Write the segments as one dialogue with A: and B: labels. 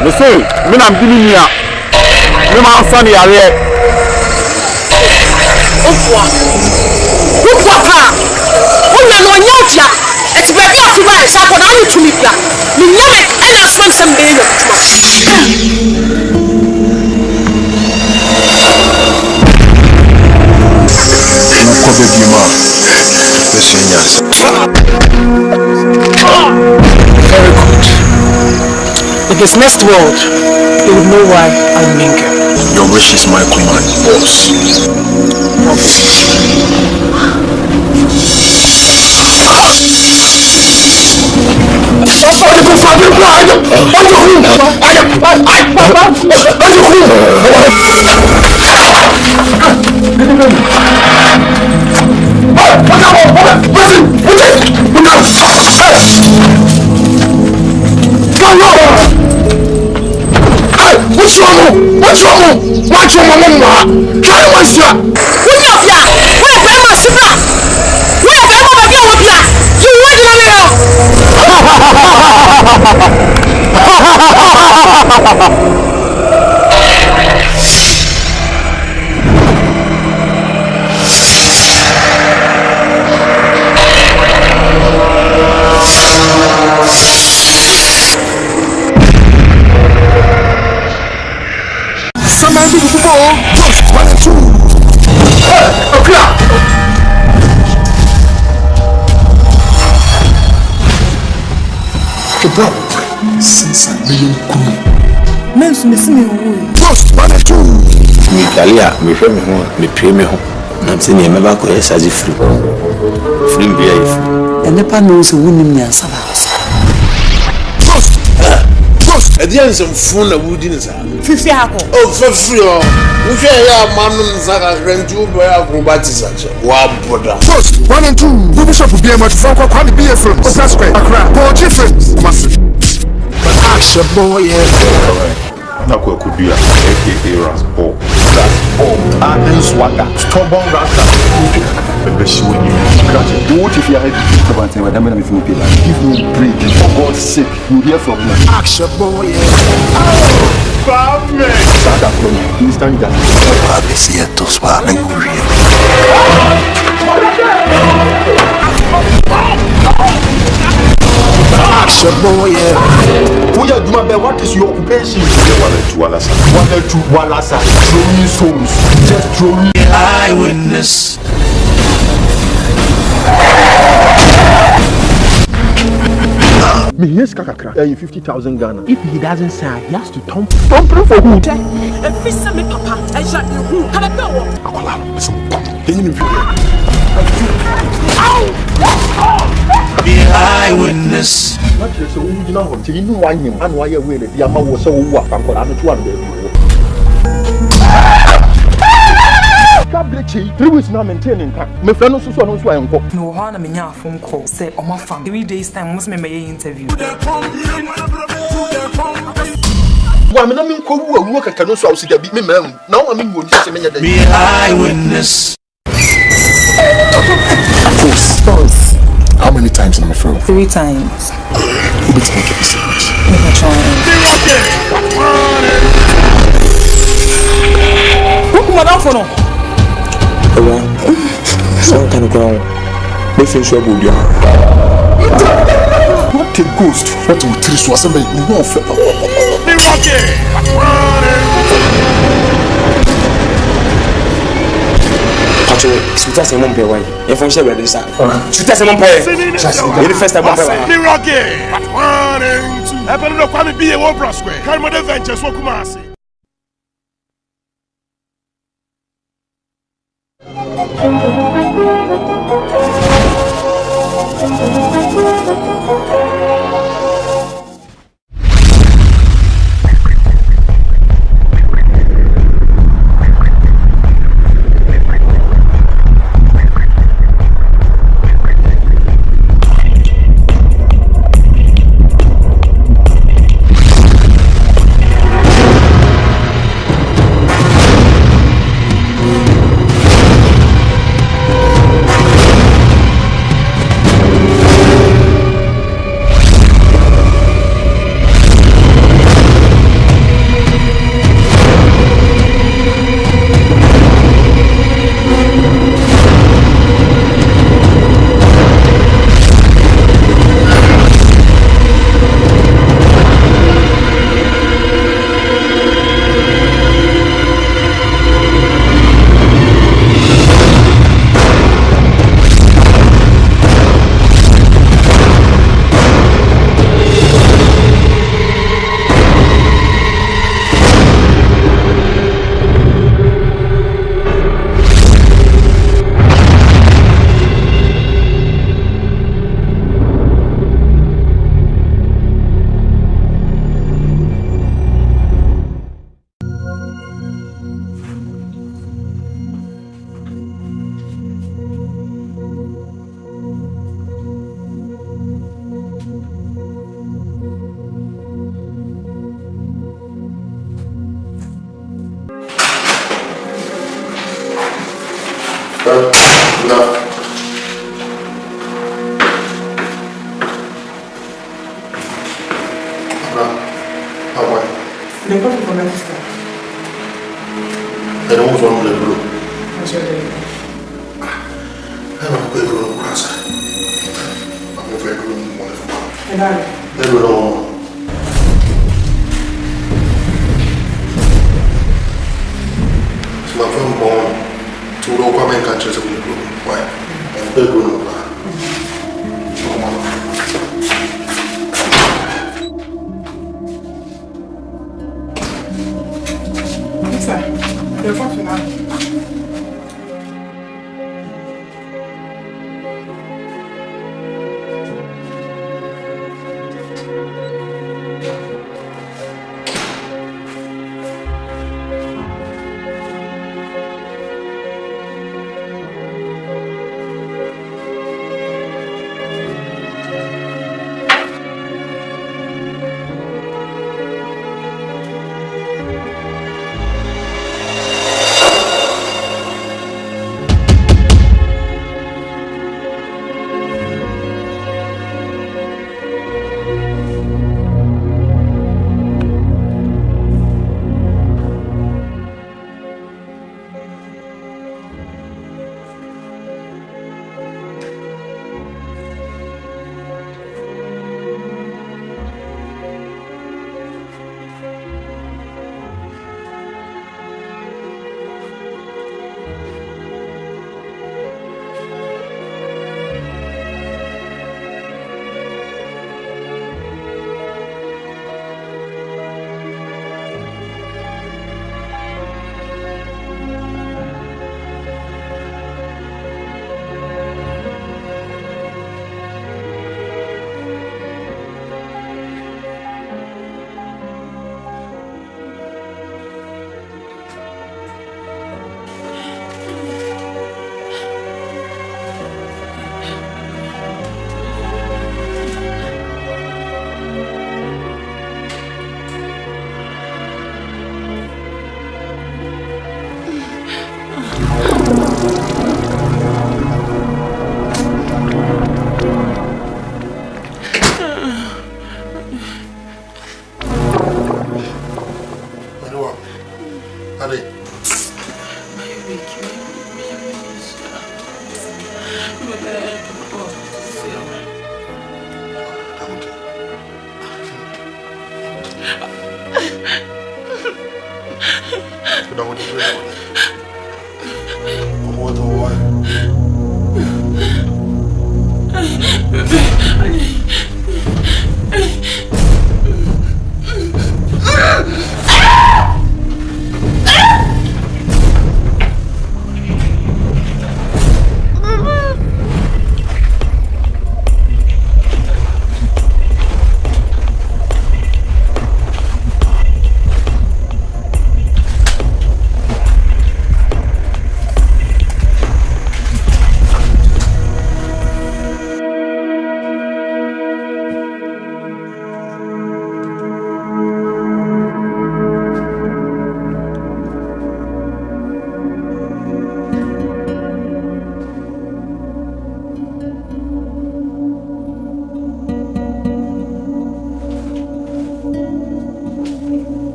A: Me say, me am giving you. Me ma son ya re.
B: Ofwa ka. Una no nyafia. Eti baby afiba e sha na anu tumi bia. Me nyame e na asman sam be yo tuma.
C: Very good. In this next world, you would know why I'm Minka.
D: Your wish is my command, boss. What's wrong? Try once, sir. Since I made
C: Men's missing
D: Post 1 and 2. Italia, me from me premium. I'm saying, I'm never going to say free. Free be
C: and the panels who win me as
D: Post. At the end, some phone of wood in his hand.
C: 50 apple.
D: Oh, for free. We share man Zaga rent you by a robotics. Wow, brother. Post 1 and 2. We bishop will be a much from quality be a film. Oh, that's great. A crap. Oh, different. Massive. Action boy, yeah.
A: Nako Kubia, aka Raspo. And Swagger. Stubborn Rasta. The best when you scratch it. What if you are about to give me break? For God's sake, you hear from me.
D: Action boy, yeah.
A: Family. Sada from you stand that.
D: Obviously, to swap and real. Action boy, yeah.
A: What is your occupation? Walasa. Throwing souls. Just throwing.
D: Eyewitness.
A: Me here's Kakakra. 50,000 Ghana.
E: If he doesn't sign, he has to thump
A: for who?
B: And fish me papa. I shot you. Can I go?
A: Akola. Can you
D: be eyewitness.
A: So you know what? You know why him and why you will. The amount was so what I'm going to Kablechi, 3 weeks now maintaining time. My friend also knows why I'm going.
C: No, Hana Minya phone call. Say, oh, my fam. 3 days time, must make my interview.
A: Why, I mean, who work at Canossa, I'll see the big man. Now I mean, what you say,
D: be eyewitness.
C: False.
A: How many times in my phone?
C: 3 times.
A: Who beats make it serious?
C: Make a try. Look, madam, for no.
A: Some kind of ground. They finish your body. What a ghost. What will tell you? Somebody more for
F: Suta se mon pay. E fon share ready sir. Suta se mon pay. The first time pay.
D: Me rocky. E pelu no kwa me be e wo bro square. Carry mo ventures wo Kumasi.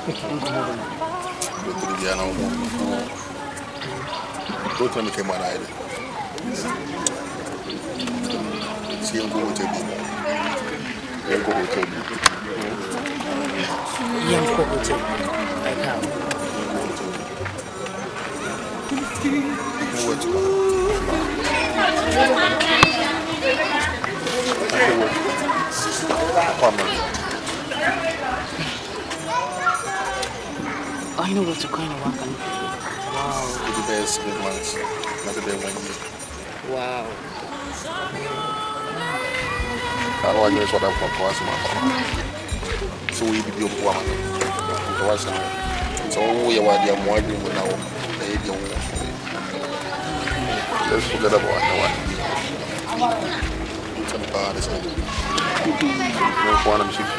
D: Don't tell me came on either. See him go with you. Go with you.
C: Young Cocotte. I come. I know what to kind of work on. Wow.
D: The best big months. Not the day 1 year.
C: Wow.
D: I know I guess what I'm for us, so we be your woman. So we are the more than now. Let's forget about that. It's a bad is it. No one I'm sick.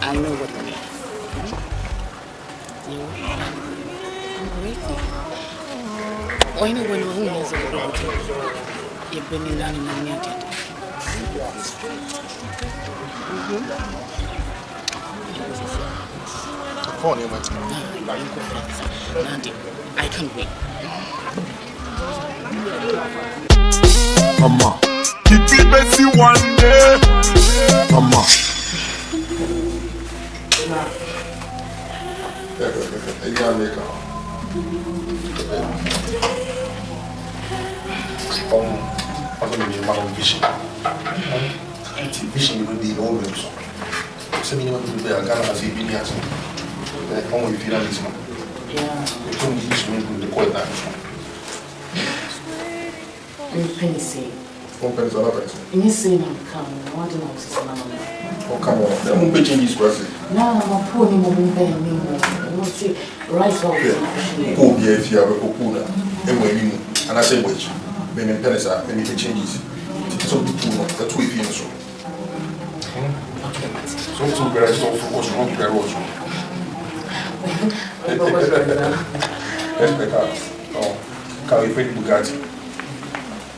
C: I know what I mean. I'm waiting. Why not when you're home as a robot? You've been in an animated. I can't wait.
A: Mama,
G: Kitty Bessie one day.
A: mama.
D: Vision will be always. So many people be a Ghana as a billion. They come with finalism.
C: Yeah.
D: They don't use me to the court that.
C: Penny say.
D: One penny, another person.
C: You say no come. What do you say, Mama?
D: Oh, come on. They won't be changing this person.
C: No, I'm poor. You won't pay me more. You see, right off.
D: Who be if you have a cocoon and I say which. Maybe pennies are, maybe the changes. So that's what you so. So very so for what's wrong very also. Oh, can we fit Bugatti?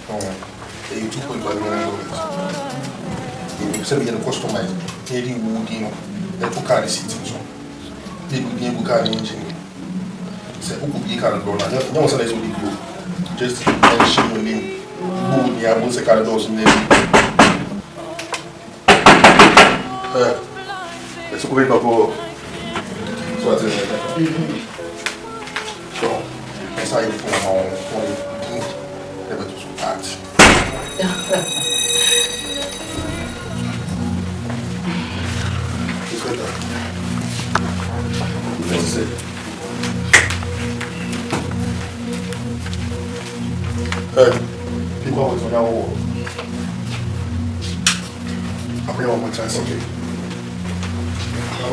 D: Oh, you 2.5 million. You said we can customize. Any wood, you know, and put car seats. So, people being Bugatti engine. Say, who could be car and door? No one says what you do. Just mention your name. Who you have a car doors in there. Let's go back to so that's it. So, that's how you form never to act. It's better. That's it. People always on our wall. I'll bring one more chance, okay?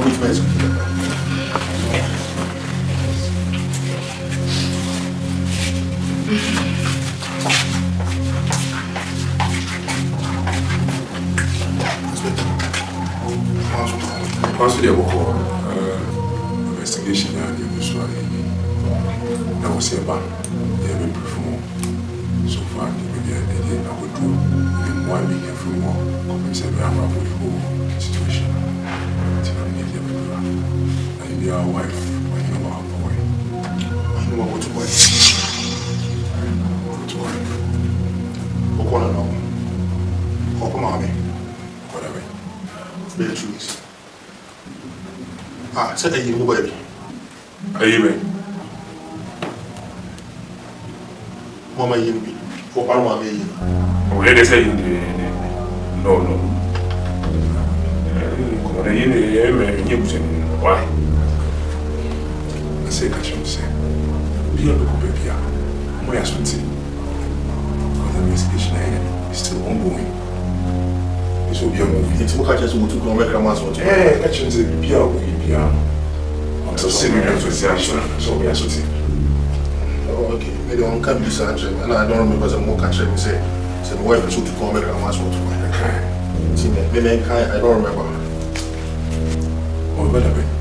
D: Which way is it?
H: Once we have investigation and the usually now we say about they have been performed so far maybe I would do even one big from more and say we have a whole situation. And your wife when you know her boy.
D: I know what boy. What boy? What one now? What mommy?
H: Whatever.
D: Very true. Ah, say that you know baby.
H: Are you ready?
D: Mama yimbi. For Palma me.
H: Oh, they say no. Why? I say that you say. Be a local baby. My husband. But the investigation is still ongoing. This will be a movie.
D: It's what I just want to go make a mass of.
H: Eh, I should say, be a movie. Until senior association, so we are so.
D: Oh, okay. Maybe one can be such, and I don't remember the more country we say. So the wife is to come make a mass of. Maybe I don't remember.
H: Oh, what happened?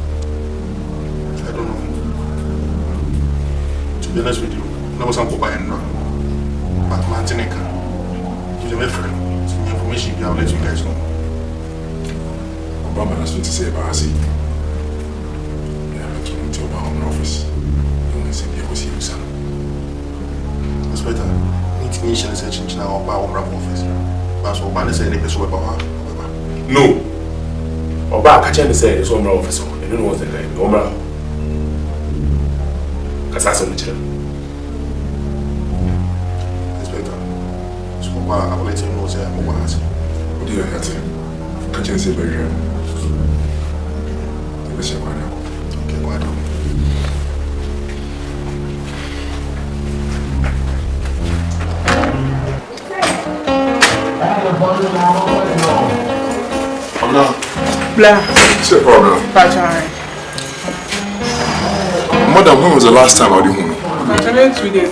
D: I don't know. To be honest with you, no one can buy it now. But Martinica. Give them everything. Information I'll let you guys know.
H: Obama has to say about us. Yeah, I'm going to my home office. You want to see me was here, son.
D: Inspector, need to initial search in our office. But so Obama said they so about her.
F: No. Oba catch say it's home office. You don't know what's the name. Obama. Kasasa mchira.
D: Inspector, so I will let you know that I'm going to
H: What do you have to? Catch say very well. Okay,
D: go ahead.
B: Blah.
H: What's the problem? Madam, when was the last time I did home?
B: 2 days.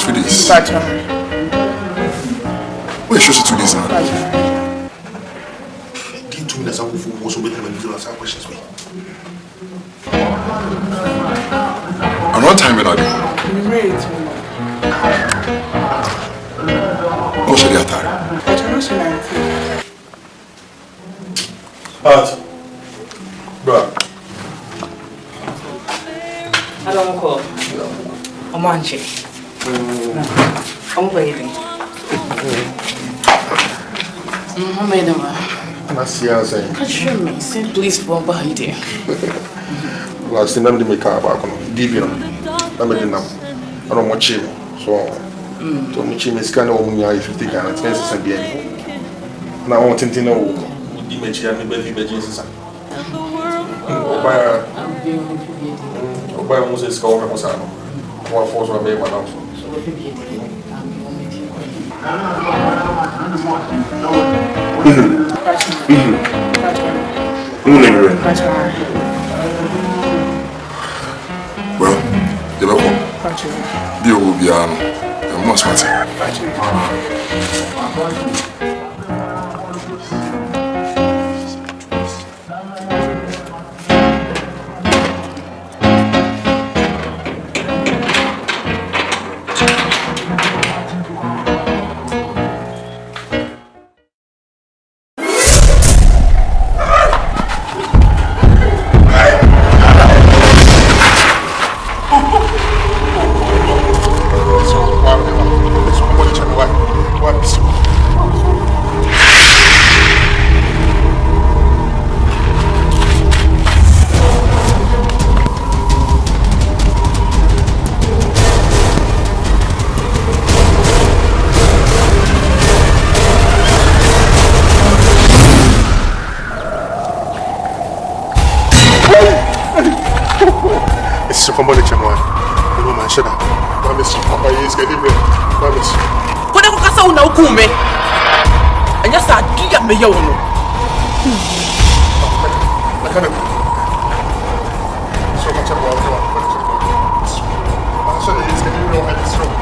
H: 2 days? Where should you 2 days now?
D: Did 2 minutes ago for most of them and you ask questions.
H: And what time did I do? What should I tell? Bro.
C: I don't call. I'm on check. I'm waiting. I'm waiting. Catch me. Say please for Bahidi.
D: Last time I make a car back on Divion. I'm a dinner. I don't want him. So, to me, him is kind of only 50 Ghana. It's necessary. Now, I want to know. Image and the baby Jesus. Oba Moses call me Mosano. One force will be one also.
H: Well, you know, you will be a most
D: Somebody check one. You know, man, shut up. Promise you, Papa is getting me. Promise.
B: What am I saying now, Kume? And just I give me your no.
D: I can't. So much about it. I'm sorry, he's getting me on this room.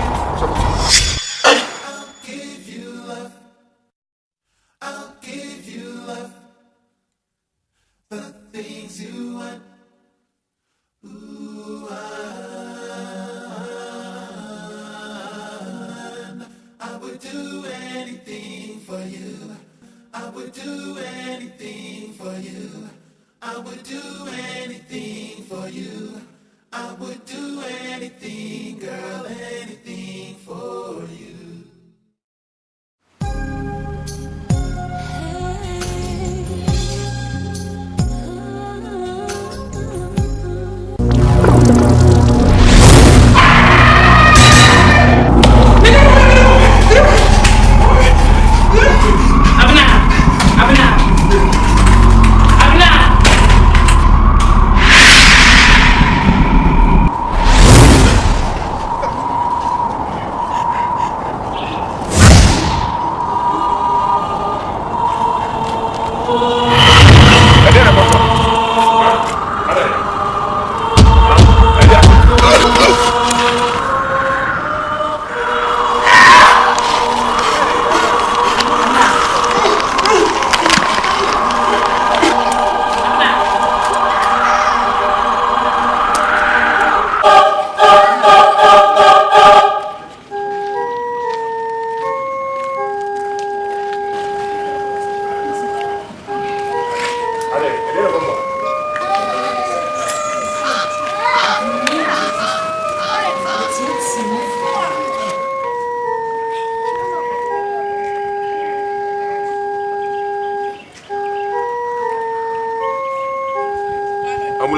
D: I'll give you love. I'll give you love. The things you want. I would do anything for you. I would do anything for you. I would do anything for you. I would do anything, girl, anything for you.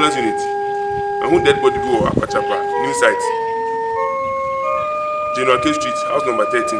H: ambulance unit. And who dead body go Aquachapa, new site. General K Street, house number 13.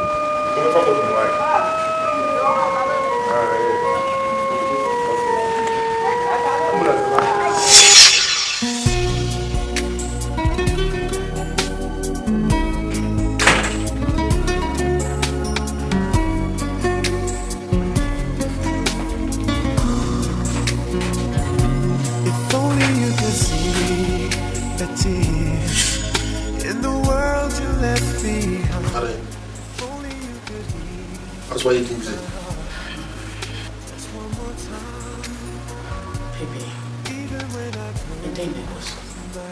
D: That's why you think that.
C: Baby, the day was.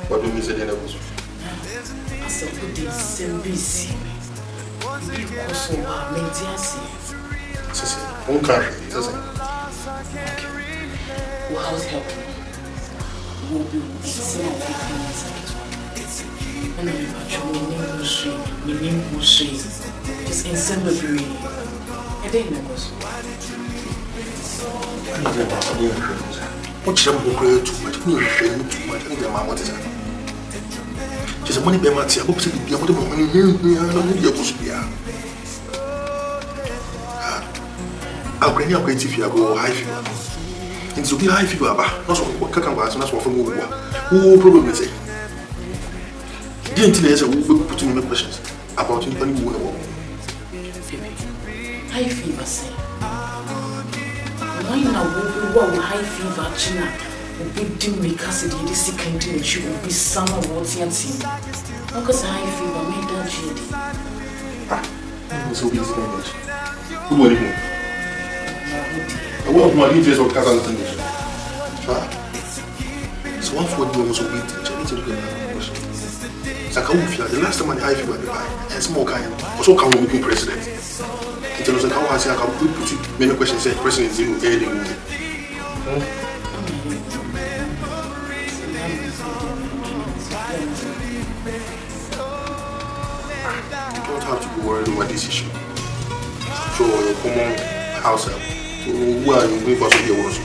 D: What do you mean, the day was?
C: I said, put this busy. Because of our maintenance.
D: One country, doesn't it?
C: Well, how's helping? We'll be some of the things and I'm actually just in Zimbabwe. I didn't know.
D: What's your book too much? Too much. I think my mother is just a money by my tea. I hope to be able to money. I don't need your push. I'll bring you a great if you go high fever. It's to be high fever, not so what can pass, and that's what from who probably say. Didn't tell us who put me questions about you and who know.
C: High fever, say. Why now will high fever, China? Will be dim because it is sick and she will be summer water and sea. Because high fever made that shady.
D: So busy language. Who will you? I want my details of Kazan. So one for you was a wait. I need to look at that question. Sakawufia, the last time I had fever, and small kind, also come with me president. It was like how I say I can put many questions. Say president zero air. You don't have to be worried over this issue. So your common house help. So who are you going for some your words?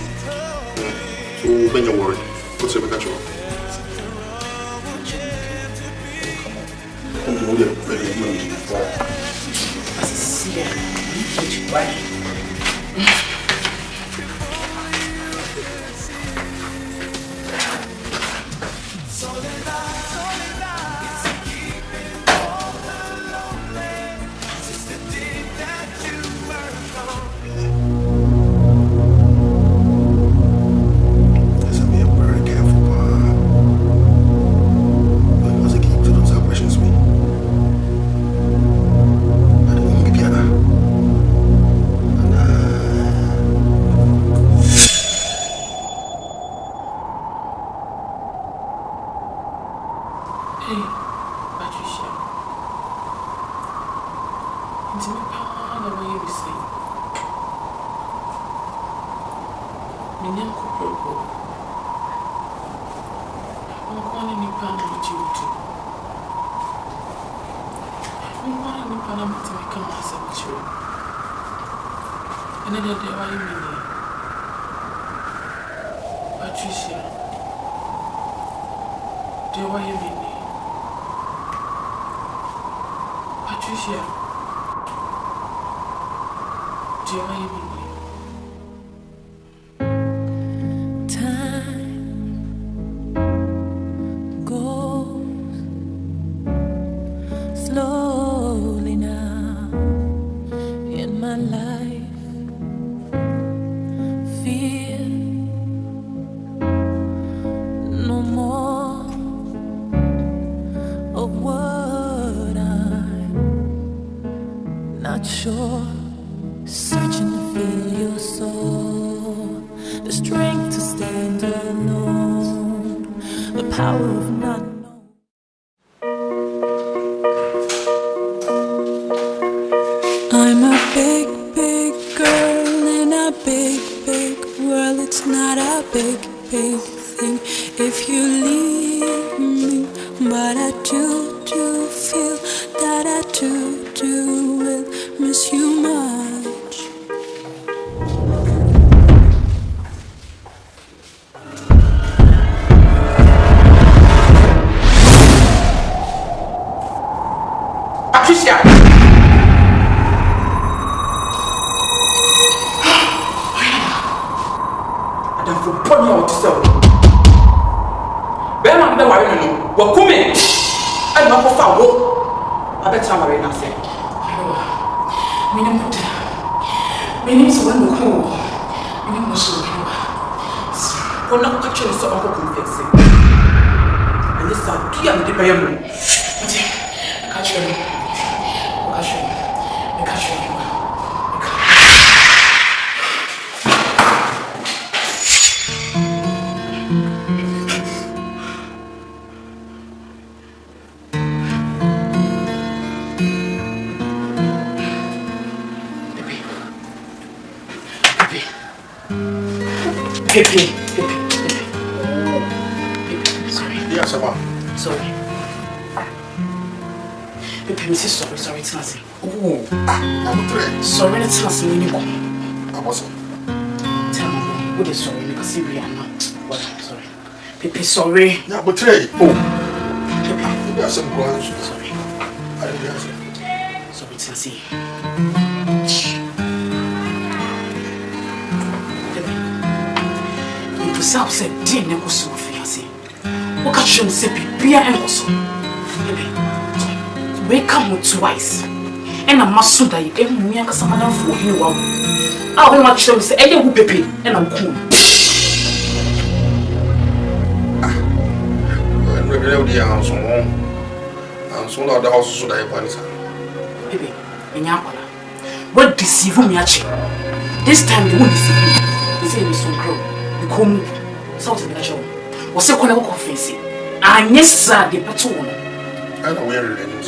D: So when you're worried, what's the bigger job? Come to know them when you're doing it.
C: Meaning so when we cool. Meaning was so cool. For not actually so uncle confessing. And this are two young debate. Catch you. Pepe. Sorry.
D: Yes, Abba.
C: Sorry. Pepe, sorry, it's nothing.
D: Oh, I'm afraid.
C: Sorry, it's nothing when you go.
D: I wasn't.
C: Tell me, what is sorry? Because we are not. What? Sorry. Pepe, sorry.
D: Yeah, but today. Oh. Pepe, maybe I some grounds.
C: Sorry.
D: I didn't answer.
C: Sorry, it's nothing. Self said, dear never so fiancé. What can you say? Be a also. Wake up twice. And I must so die. Every young someone for you. I will not show say, I will be and I'm cool.
D: And we will be on some home. And soon out the house so that I want it.
C: Baby, in Yapana. What deceive me actually? This time they won't deceive me. They say it's so grow. Come something that show. Was a corner confess. And yes, sir, the patrol.
D: I don't wear it anymore.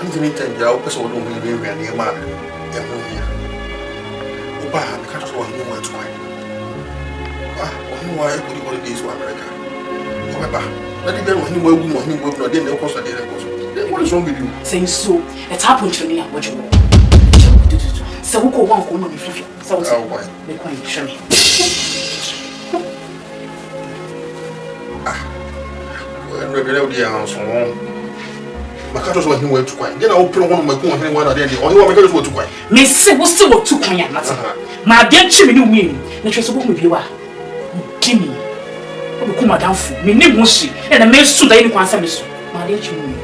D: Anytime you are person who will be near man, and who here. Oba, I can't go on your way. Why could you go to this one, America? However, let it be when you will not then, of course, I didn't. What is wrong with you?
C: Saying so, it happened to me. What you want? So, who go one corner with you? So, why? They can't show me.
D: Regular house on my cat was when he went to quiet. Then I'll put one of my cool and one of the only one because to quiet.
C: Miss was still too quiet. My dear Chimney knew me. The truth with you are Jimmy. Who come down for me, name was she, and a man stood there in one service. My dear Chimney.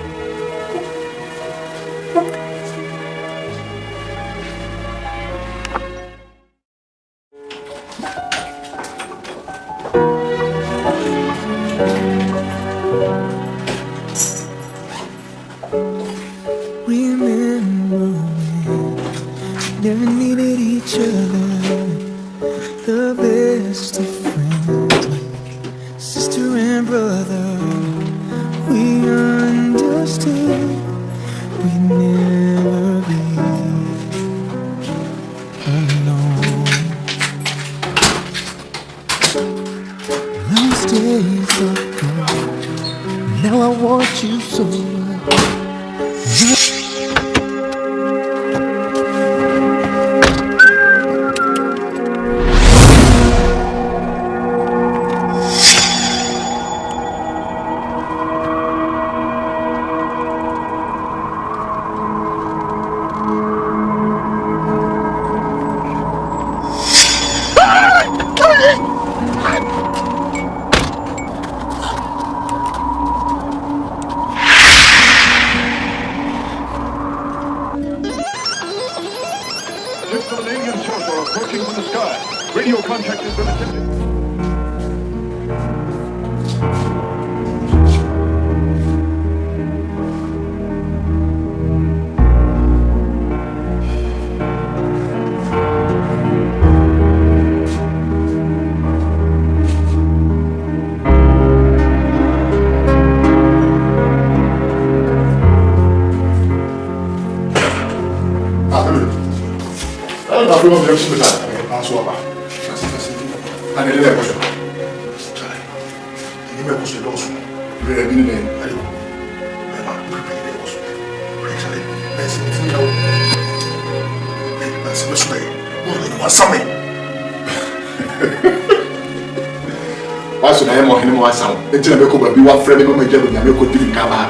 D: Friend, I'm going to make a good cover.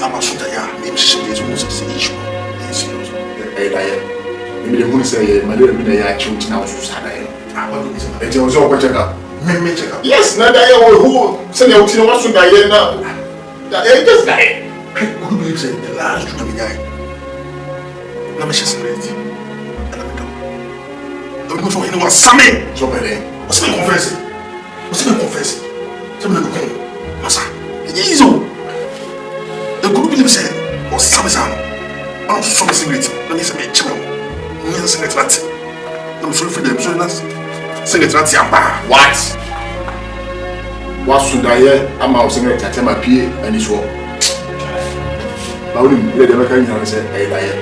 D: I'm a shooter, name is issue. Maybe the moon say, my little bit of children now. It was all check up. Yes, not who send out to what's to die now. Just die. Who believes in the last to the guy? Let me just read it. And let me go. Don't go for anyone. Sammy! So many. What's my confessing? What's my confessing? Somebody go home. Massa. It's easy. The group believes in or Sammy Sam. I'm so secret. Let me say, Chimo. I'm not saying that. I'm sorry for them. So that's saying that. What? What should I hear? I'm out saying that I my PA and it's wrong. I wouldn't let them come and say, hey, liar.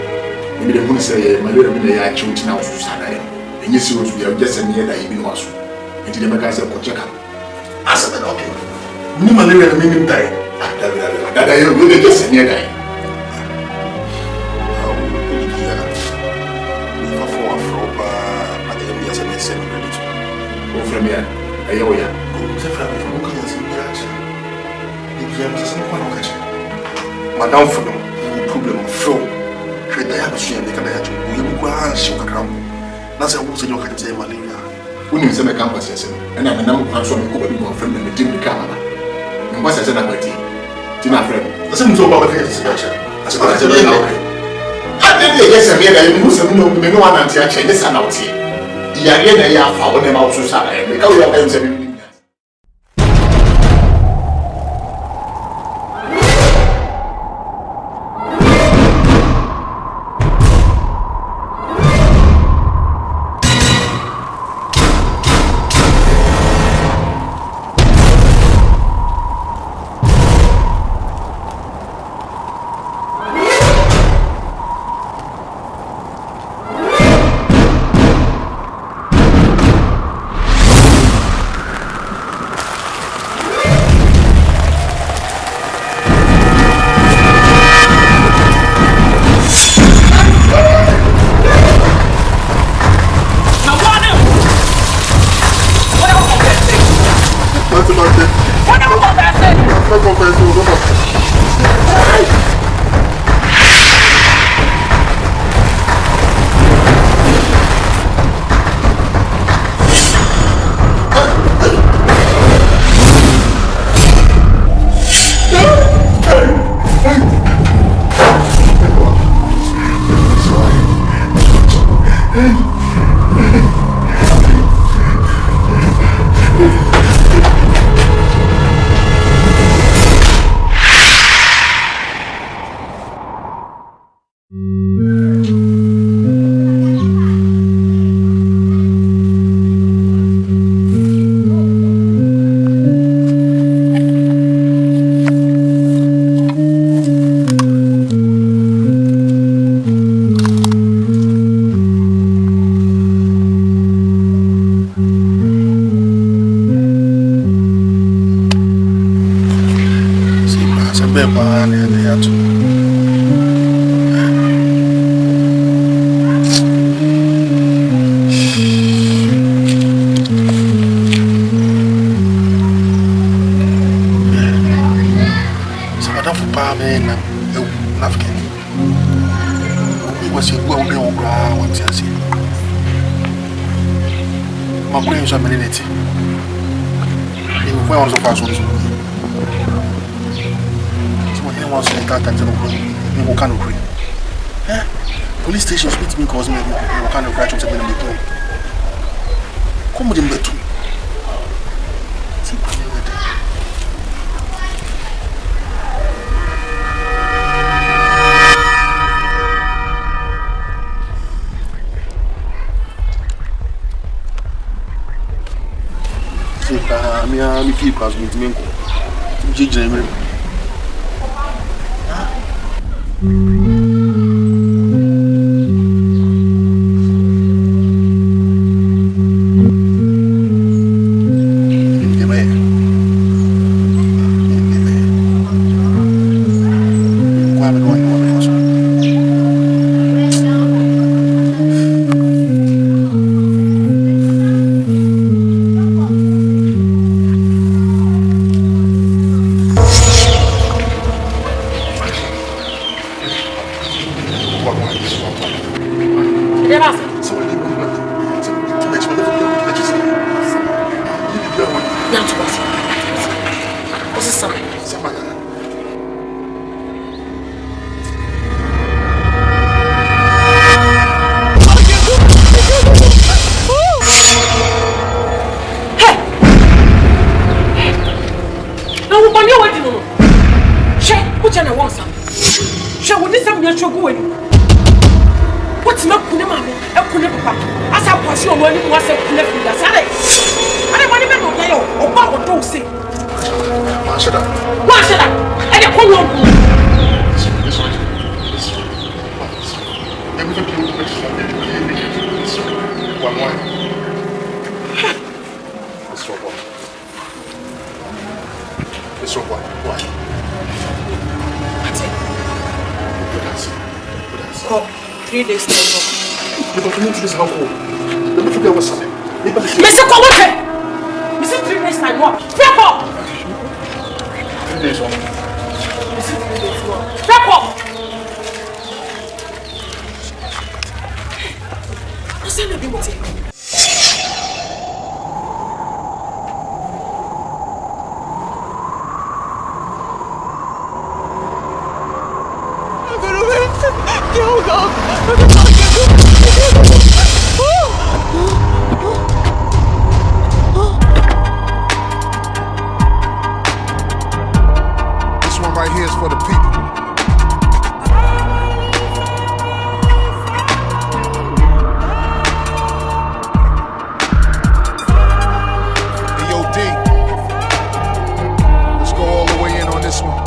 D: Maybe they wouldn't say, my little bit I chose now to Saturday. And yes, you have just sent me that even was. And the Americans have check up. I said, okay. Me, malaria, and me, die. That I really just send me a die. Madame for the problem of flow. She died of shame, they can have to go and show a crown. That's a woman you can say malaria. When you send a campus, and I'm a number of some people from the team to Canada. And what's I said about tea? Tina friend. The same talk about the situation. I said, okay. I didn't guess a mere Muslim, no one until I change this and out here. The idea they are found them out to Saturday because we are going to be. Police station speak me cause me what kind of crash on something in the come with him better. Me keep cause me to me go. Jijje
B: Abuja na won some. She would this some your go in. What's not Kunema? A Kunema. As I was your money was a Kunema. I don't want to know or what don't say. Why should I? And you call on. Oh, 3 days later.
D: But come into this household. Let me forget what's happening.
B: Mr. Kowoke! Mr. 3 days time, what? Step up!
D: 3 days on.
B: Mr. 3 days, what? Step up! I said to be with you.
D: This one right here is for the people. Hey, yo, D. Let's go all the way in on this one.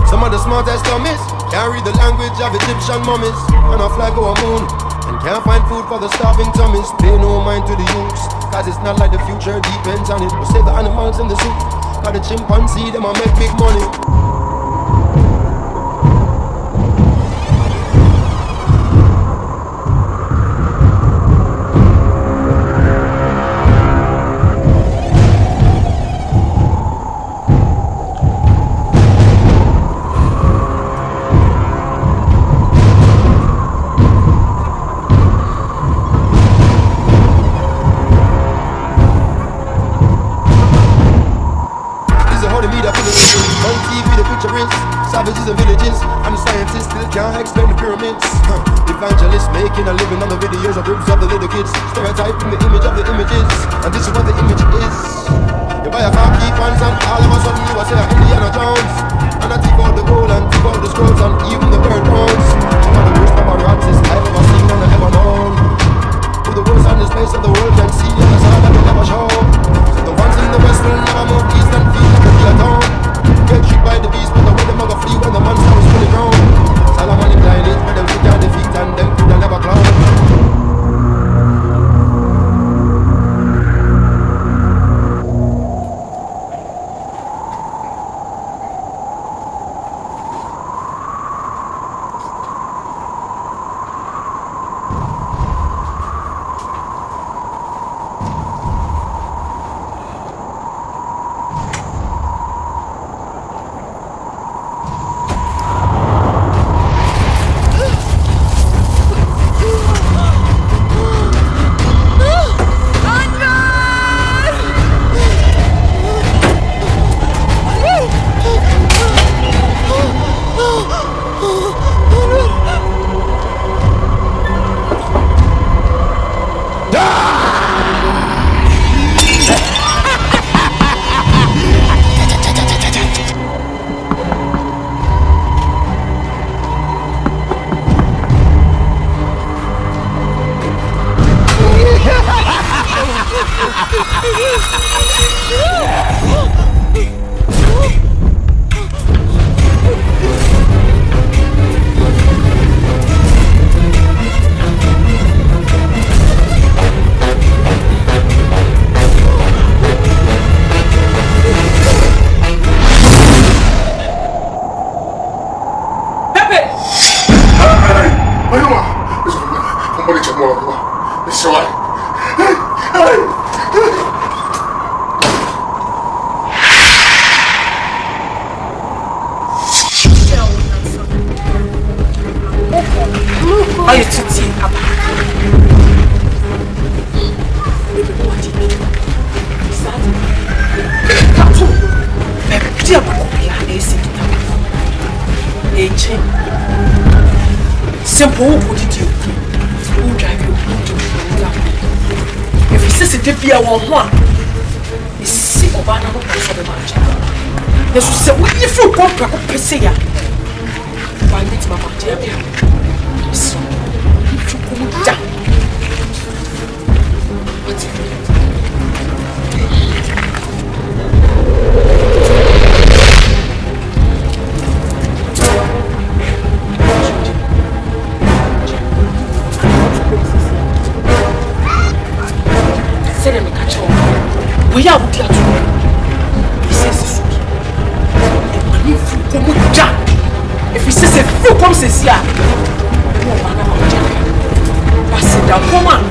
I: Some of the smartest dummies can't read the language of Egyptian mummies. And I fly go a moon and can't find food for the starving tummies. Pay no mind to the youths, cause it's not like the future depends on it. We'll save the animals in the zoo, cause the chimpanzee them a make big money. Savages and villages, and the scientists still can't explain the pyramids. Evangelists making a living on the videos of ribs of the little kids, stereotyping the image of the images, and this is what the image is. You buy a car, key fans, and all of a sudden you are saying Indiana Jones, and I take out the gold and take out the scrolls and even the bird bones. One of the worst paparazzis I've ever seen and ever known. Who the worst on this place of the world can see, and that's all that will never show. The ones in the west will never move east and feel like a real town. Get tricked by the beast, but the way them mother flee when the monster was fully grown. Solomon in blind it, but them sit down defeat and them could never clown.
B: Simple, what did you do? Who drive you to if you see the beer one, you see Obama for the match. Yes, you said, what if you go back up to say, why did my mother tell me? So, if you go down, we are with you. He says, and if you come down, if he says a few comes here, no man, I said, that woman,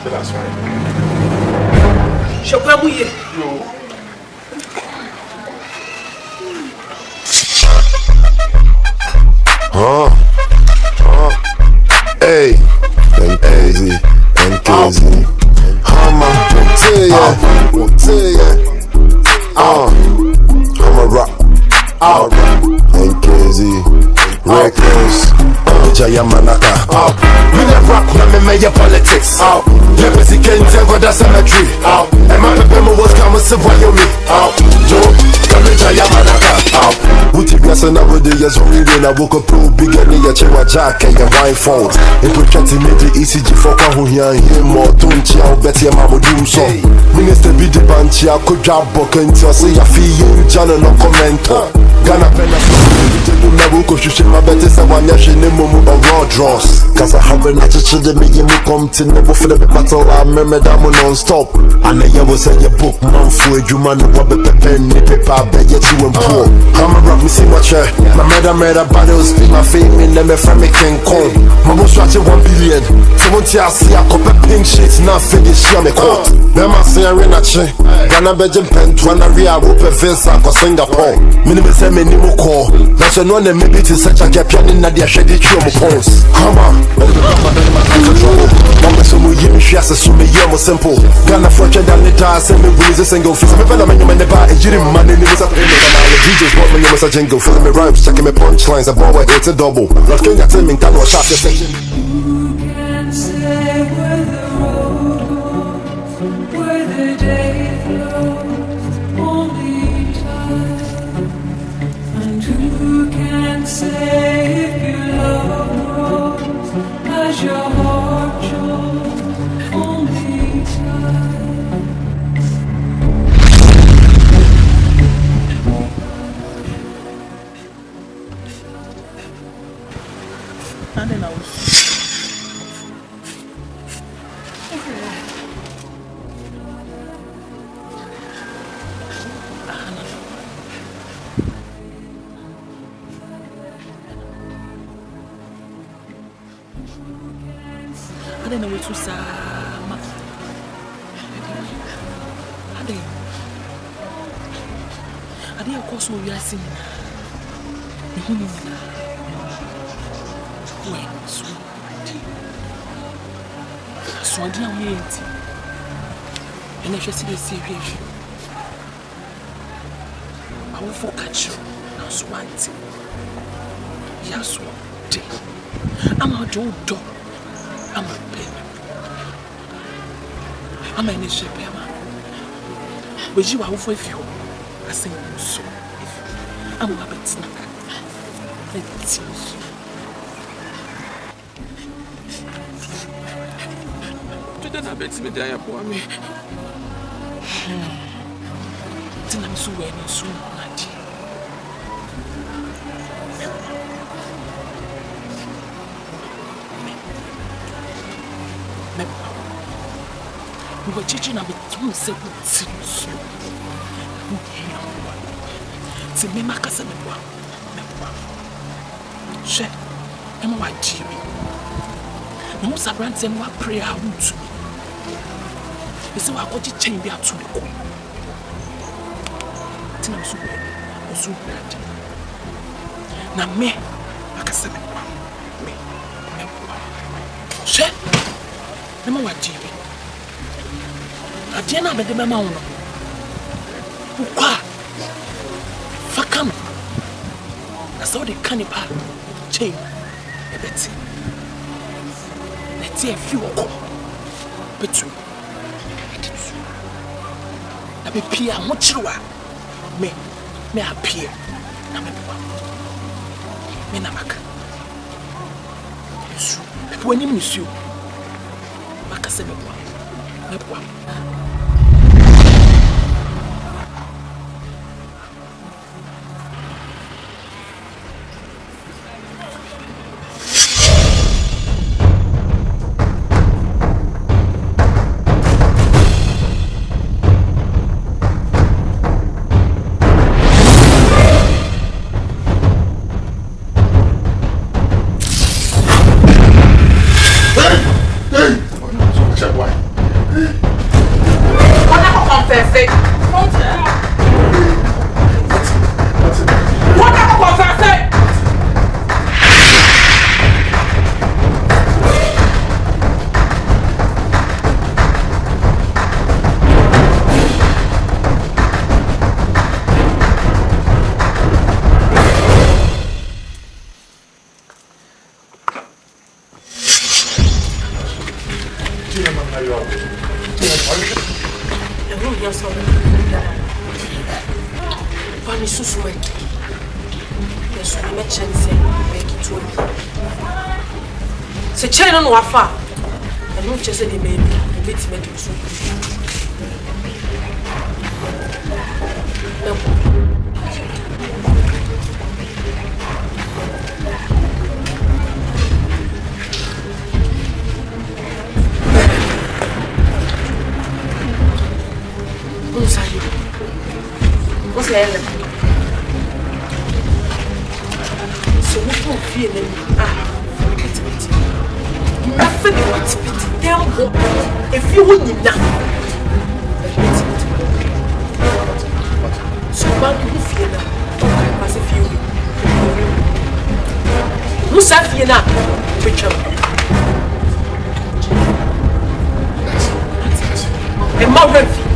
H: that's right.
B: Shall we?
D: Hey, NKZ, Hammer, I'm a rock, NKZ, Reckless, Jaya Manaka, we never rock, na me your politics, never see Kente for the cemetery, and my people was coming to follow me, Joe, Jaya Manaka, Uti Biasa nowadays, only when I woke up pro bigger than your chewa jack and your wine phones. It projected me the ECG for Kahuya and him more. Don't you bet your mama do so. Minister be the banchi, I could drop book until I say I feel you, John, no comment. Ghana Penna, never could you my better someone nation in Mumu or raw draws. Cause I haven't let you to me, you come to never for the battle. I remember that one non stop. And I was at your book, man, for you man, what the pen, paper, bet you and poor. I'm a rock, me see my chair. My murder battles be my fame in them, if I make King Kong. Mama stretching 1 billion. Someone tell see a couple pink sheets, not finish, you're me caught. Then I say, I'm in a chain. Ghana Belgium pen, 20 real, whoop a fence, I go Singapore. Minimum say me no call. That's a no name, maybe to such a gap, and in the shady tree of points. Come on, Mama, so we give me shares, so me, you're more simple. Ghana French and the tar, send me with a single face. I'm a fellow man, in the bar, and you didn't money, it was a payment. DJs want me, was a jingle, filling me rhymes, checking me punchlines, a ball, it's a double. Not Kenya, Tim, and Kano, shot your section.
J: Who can say where the road goes, where the day flows, only time. And who can say if your love grows as your heart shows, only time.
C: And then I was I don't know what to say. I didn't of course we are seeing. So I didn't wait. And I just see the serious. I will focus you. Now, Swanty. Yes, one day. I'm a dog. I'm a baby. I'm an issue, but you are with you. I say so. I'm a bit snack. Let's see. Then I bet me die for me. Then I'm so well and soon. We were teaching about 2 seconds. To me, my cousin, share, and what Jimmy. No sabrants and what prayer I want to. So I got to change the to the coin. Tina so well, so bad. Now me, I can say me. Share. Number what Jimmy. I didn't have the mama. What? Fakam. I saw the cannibal chain. A bit. Let's see a few.
B: betu na be pia ho chirewa me appear na me bua me na maka su people anim ni su maka se me bua se chain no wafa and you just say the baby a bit me do so what's the so we don't feel it nothing but damn if you wouldn't know so man you feel now as if you who's that you now picture and more ready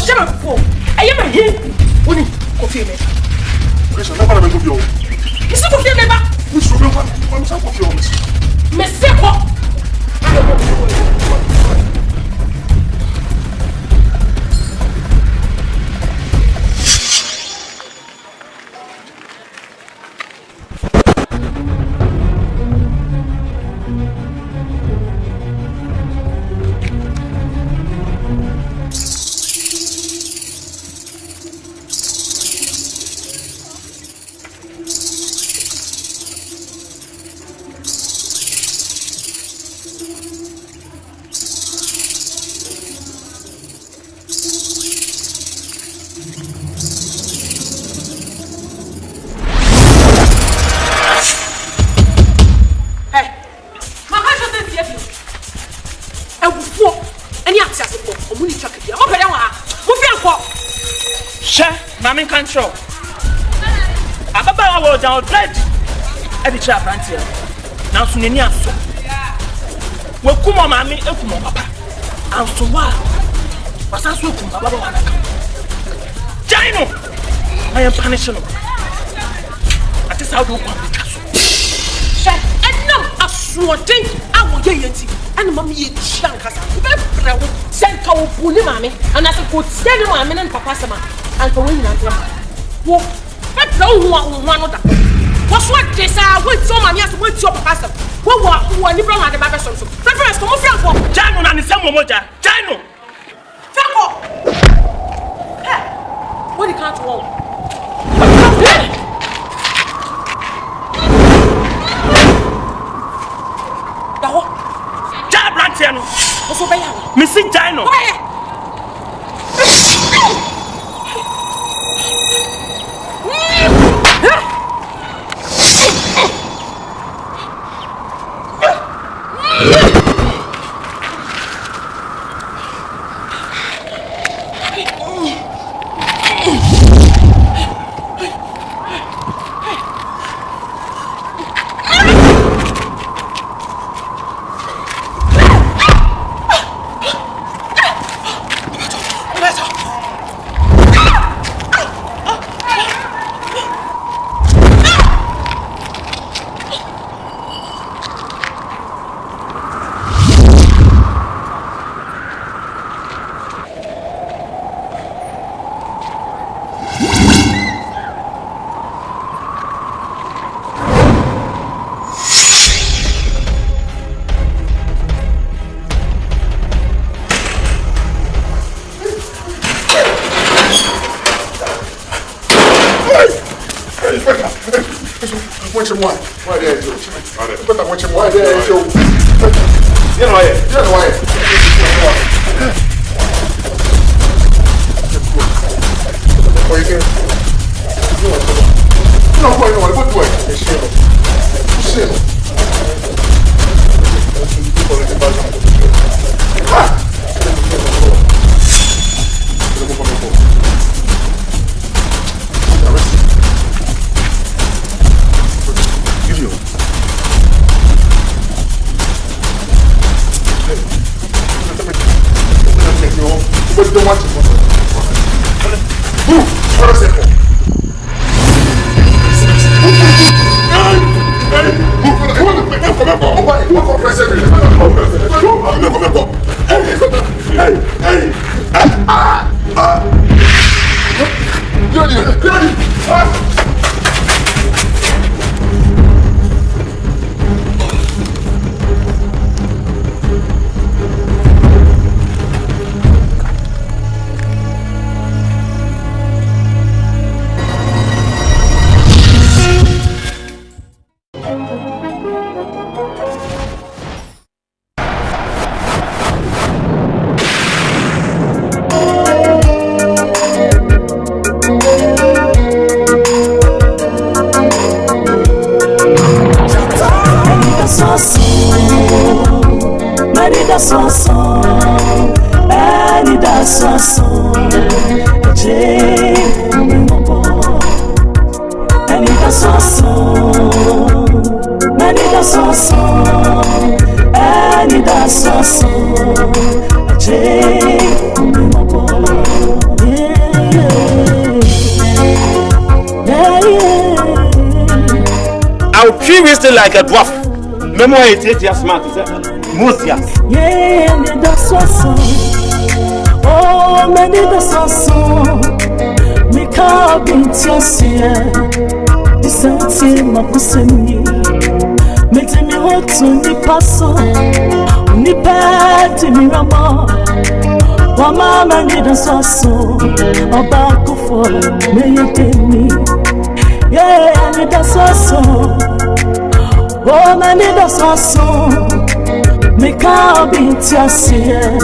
B: shame for. I am a him. Only coffee me.
H: Question never go you.
B: Is it coffee me ba?
H: We should go one time coffee on this.
B: Me say ko.
C: Mami control. Ababa wa down dread. E di cha branti. Na so nani aso. We kuma mami e kuma papa. Anso wa. Wasa so kuma baba wa naka. Jaino. I am punishing him. At is how do come the castle.
B: She enam asuodin awo ye yenti. And mommy ye chankasa. Be brewo. Senka wo buni mami. And as ko tell mami na papa sama. And for winning and wo but no one of that. What's what this wait so many as wait your pastor. What you bring at the Bible so. Reference come from Jano and the same moja. Jano. Franco. Hey. What you can't walk. Daho. Ja Brantiano. What's over here? Missing Jano.
K: Anida
F: previously like a dwarf. Memory is 8 years smart, is that? Most years.
J: Yeah, and that's awesome. Oh, man, that's awesome. Me can't be just here. This is my pussy. Me tell me what to me pass on. Ni pet me rama. Wa mama ni that's awesome. Oba kufo me yetemi. Yeah, me that's awesome. Oh, man, that's awesome. Me can't be just here.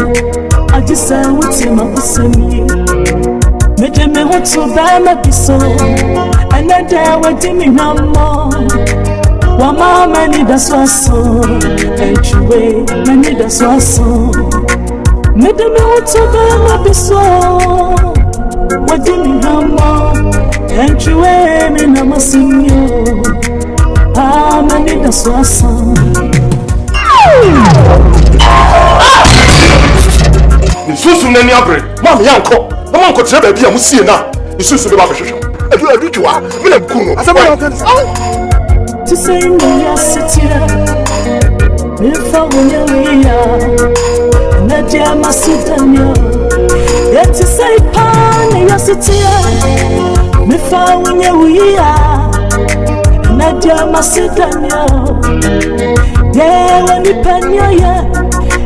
J: I just say what's in my pussy. Me tell me what to buy my piso. And then there what do me no more. Wa mama ni that's awesome. And you wait, me ni that's awesome. Me tell me what to buy my piso. What do me no more. And you wait, me no more sing you. Ah, me ni that's awesome.
D: Susu na ni abre. Mama yanko. Na manko tire ba bia mu sie na. Susu be ba hwehwehwe. Edu twa. Me na buku no. Asaba na kan.
J: To say no yes it's here. Me fa wonya wiya. Na dia masitanyo. Yet to say pan yes it's here. Me fa wonya wiya. Na dia masitanyo. Yeah, when you pen your yeah.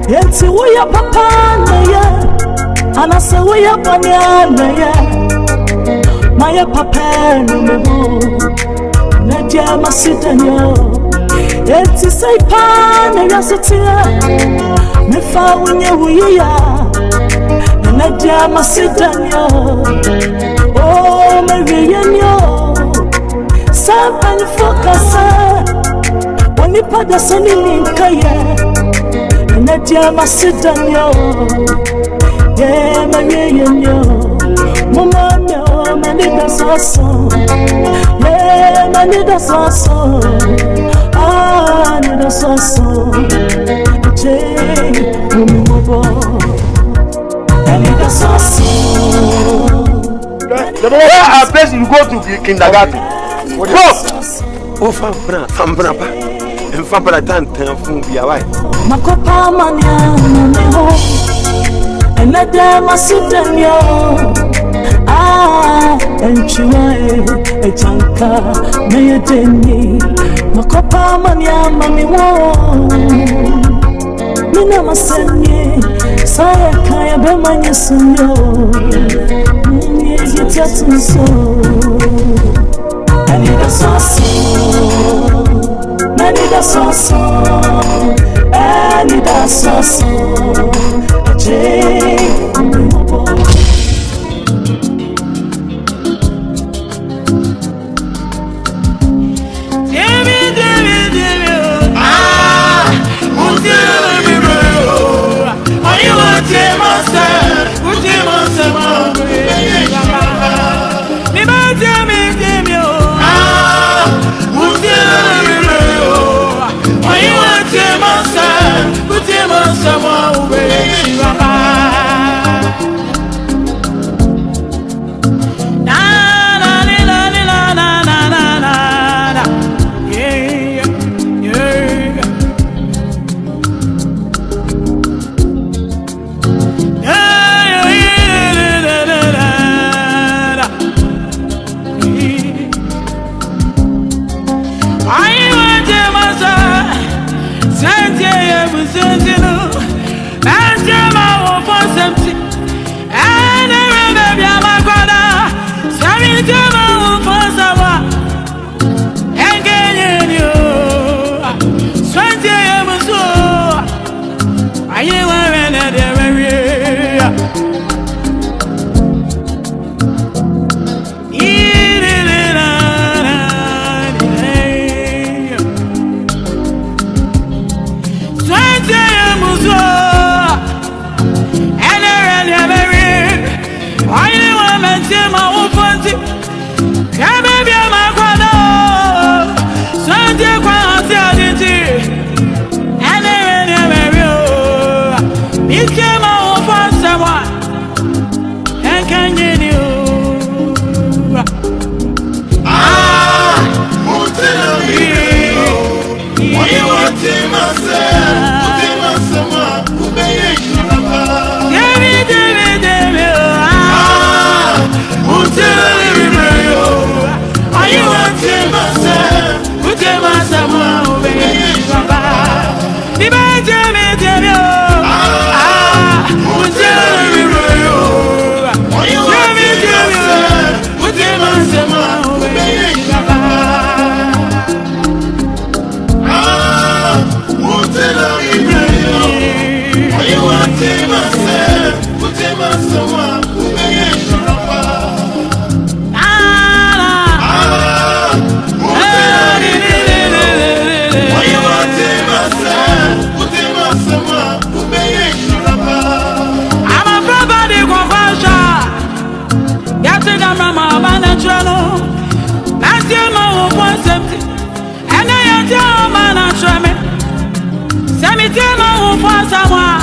J: Yet we are papa yeah. And I say we are banana yeah. My papa no me mo. Nadia masitanyo. Yet say pan yes it's here. Me fa winye wiya. Nadia masitanyo. Oh me wiyenyo. Sampan focus. When you put the sun in kaya. Nadia masitanyo. Yeah, my yo. Mama yo, my nigga so. Yeah, my nigga so. Ah, nigga so. Jay, mumo. Nigga so.
D: The place you go to kindergarten. Go.
F: Oh, fambra pa. En fambra tante en fumbia wai.
J: Makopa mania no. And I damn my sitanyo. Ah, and you a janka, may a denny. Makopa mania, mammy won. Mina masani, saya kaya bemanya sunyo. Yes, you tell me so. I need a sauce. I need a sauce. I need a sauce.
B: Yeah, baby.
J: Semitia mana chame. Semitia no ufa samwa.